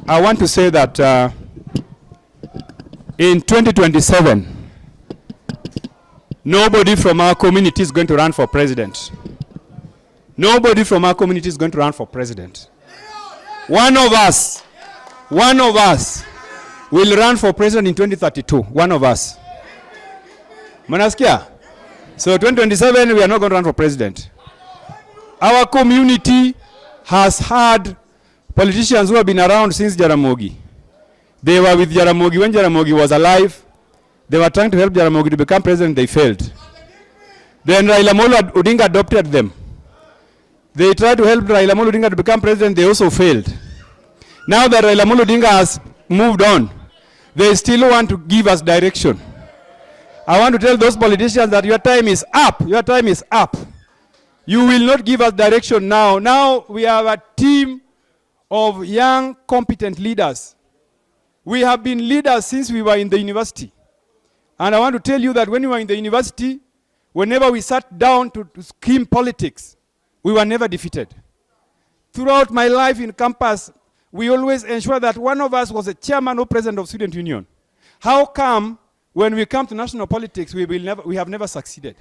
I want to say that in 2027, nobody from our community is going to run for president. Nobody from our community is going to run for president. One of us will run for president in 2032. One of us. Manaskia? So 2027, we are not going to run for president. Our community has had politicians who have been around since Jaramogi. They were with Jaramogi when Jaramogi was alive. They were trying to help Jaramogi to become president. They failed. Then Raila Odinga adopted them. They tried to help Raila Odinga to become president. They also failed. Now that Raila Odinga has moved on, they still want to give us direction. I want to tell those politicians that your time is up. Your time is up. You will not give us direction now. Now we have a team of young, competent leaders. We have been leaders since we were in the university. And I want to tell you that when we were in the university, whenever we sat down to scheme politics, we were never defeated. Throughout my life in campus, we always ensure that one of us was a chairman or president of student union. How come when we come to national politics, we have never succeeded?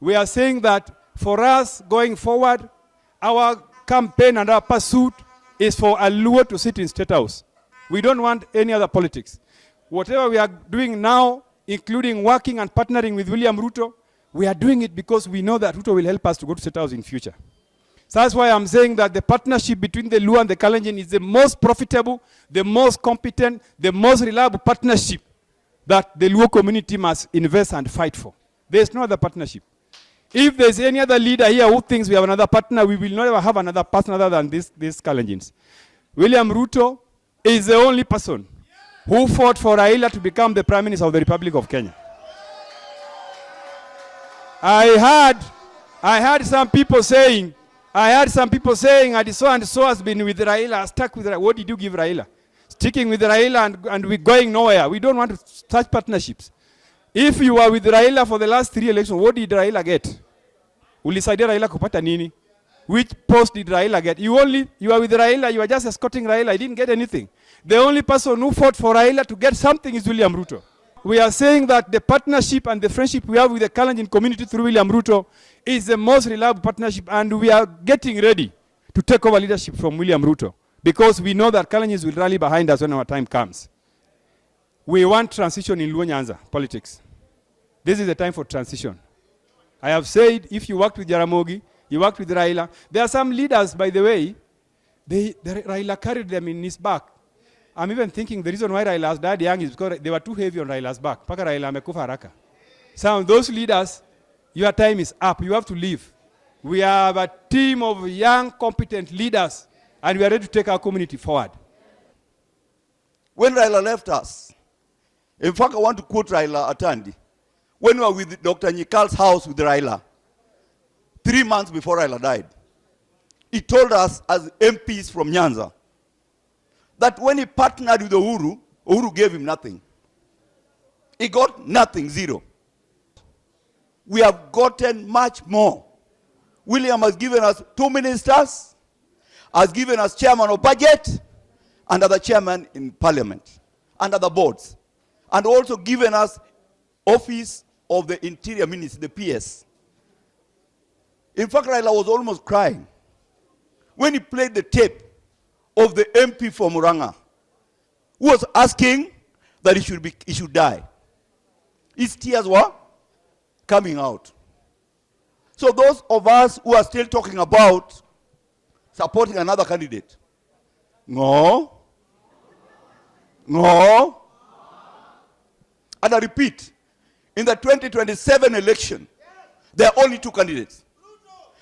We are saying that for us going forward, our campaign and our pursuit is for Alego to sit in State House. We don't want any other politics. Whatever we are doing now, including working and partnering with William Ruto, we are doing it because we know that Ruto will help us to go to State House in future. So that's why I'm saying that the partnership between the Luo and the Kalenjin is the most profitable, the most competent, the most reliable partnership that the Luo community must invest and fight for. There's no other partnership. If there's any other leader here who thinks we have another partner, we will never have another partner other than these Kalenjins. William Ruto is the only person who fought for Raila to become the Prime Minister of the Republic of Kenya. I heard some people saying, and so has been with Raila, stuck with Raila. What did you give Raila? Sticking with Raila and we're going nowhere. We don't want such partnerships. If you are with Raila for the last 3 elections, what did Raila get? Ulisaidia Raila kupata nini? Which post did Raila get? You are with Raila, you are just escorting Raila. I didn't get anything. The only person who fought for Raila to get something is William Ruto. We are saying that the partnership and the friendship we have with the Kalenjin community through William Ruto is the most reliable partnership, and we are getting ready to take over leadership from William Ruto because we know that Kalenjins will rally behind us when our time comes. We want transition in Luo Nyanza politics. This is the time for transition. I have said if you worked with Jaramogi, you worked with Raila. There are some leaders, by the way, Raila carried them in his back. I'm even thinking the reason why Raila died young is because they were too heavy on Raila's back. Paka Raila amekufa haraka. Some of those leaders, your time is up. You have to leave. We have a team of young, competent leaders, and we are ready to take our community forward. When Raila left us, in fact, I want to quote Raila Atandi. When we were with Dr. Nyikal's house with Raila, 3 months before Raila died, he told us as MPs from Nyanza that when he partnered with Uhuru gave him nothing. He got nothing, zero. We have gotten much more. William has given us 2 ministers, has given us chairman of budget, and other chairman in parliament, and other boards, and also given us office of the interior minister, the PS. In fact, Raila was almost crying when he played the tape of the MP from Uranga, who was asking that he should die. His tears were coming out. So those of us who are still talking about supporting another candidate, no. And I repeat, in the 2027 election, there are only 2 candidates.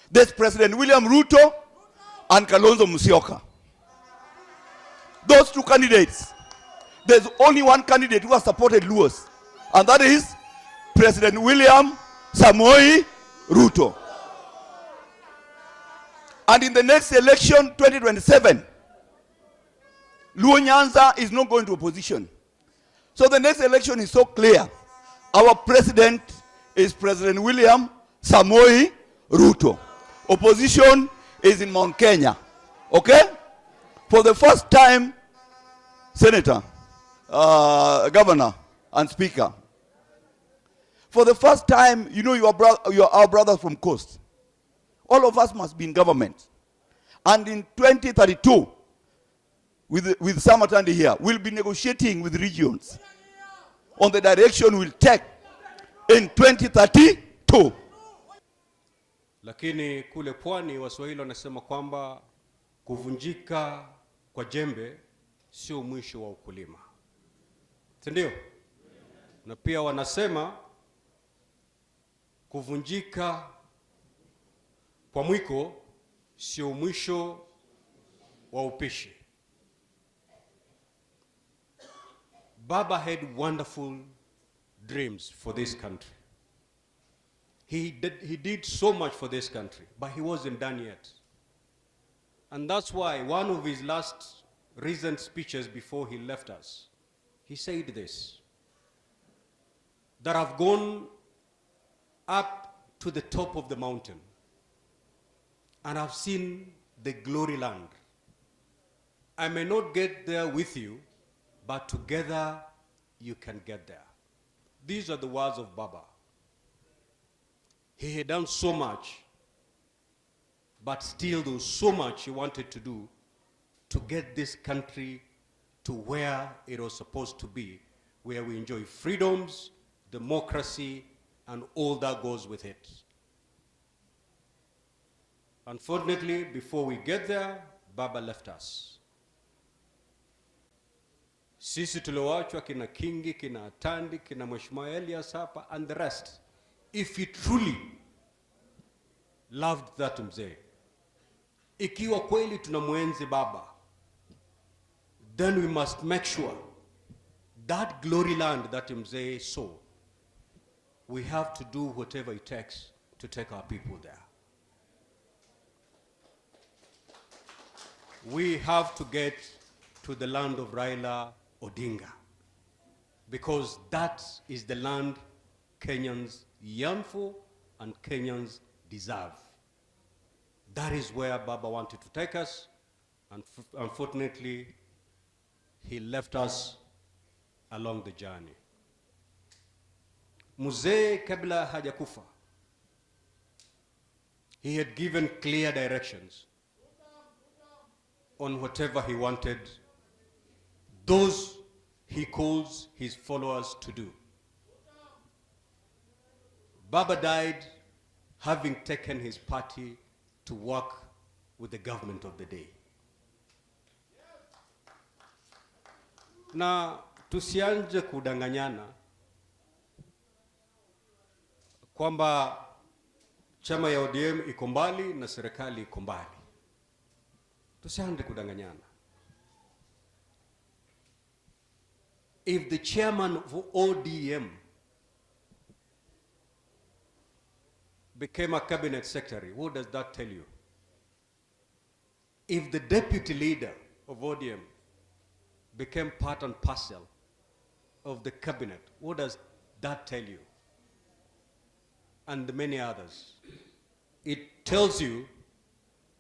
There's President William Ruto and Kalonzo Musyoka. Those 2 candidates, there's only one candidate who has supported Luos, and that is President William Samoei Ruto. And in the next election, 2027, Luo Nyanza is not going to opposition. So the next election is so clear. Our president is President William Samoei Ruto. Opposition is in Mount Kenya. Okay? For the first time senator, governor, and speaker. For the first time, you know, you are our brothers from coast. All of us must be in government. And in 2032, with some Atandi here, we'll be negotiating with regions on the direction we'll take in 2032. Lakini kule pwani Waswahili wanasema kwamba kuvunjika kwa jembe sio mwisho wa ukulima. Ndio? Na pia wanasema kuvunjika kwa mwiko sio mwisho wa upishi. Baba had wonderful dreams for this country. He did so much for this country, but he wasn't done yet. And that's why one of his last recent speeches before he left us, he said this, that I've gone up to the top of the mountain and I've seen the glory land. I may not get there with you, but together you can get there. These are the words of Baba. He had done so much, but still there was so much he wanted to do to get this country to where it was supposed to be, where we enjoy freedoms, democracy, and all that goes with it. Unfortunately, before we get there, Baba left us. Sisi tulioachwa kina Kingi, kina Atandi, kina Mheshimiwa Elias hapa, and the rest. If he truly loved that mzee, ikiwa kweli tunamwenzi Baba, then we must make sure that glory land that mzee saw, we have to do whatever it takes to take our people there. We have to get to the land of Raila Odinga, because that is the land Kenyans yearn for and Kenyans deserve. That is where Baba wanted to take us, and unfortunately, he left us along the journey. Mzee kabla hajakufa, he had given clear directions on whatever he wanted those he calls his followers to do. Baba died having taken his party to work with the government of the day. Na tusianje kudanganyana kwamba chama ya ODM iko mbali na serikali iko mbali. Tusianje kudanganyana. If the chairman of ODM became a cabinet secretary, what does that tell you? If the deputy leader of ODM became part and parcel of the cabinet, what does that tell you? And many others. It tells you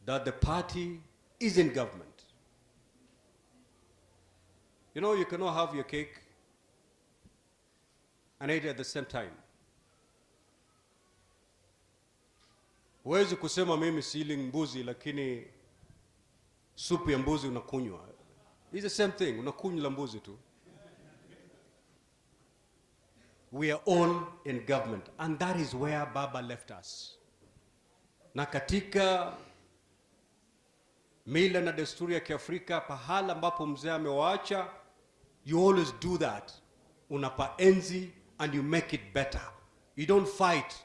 that the party is in government. You know, you cannot have your cake and eat it at the same time. Huwezi kusema mimi sili mbuzi lakini supu ya mbuzi unakunywa. It's the same thing, unakunywa mbuzi tu. We are all in government, and that is where Baba left us. Na katika mila na desturi ya Kiafrika, pahala ambapo mzee amewaacha, you always do that. Unapaenzi and you make it better. You don't fight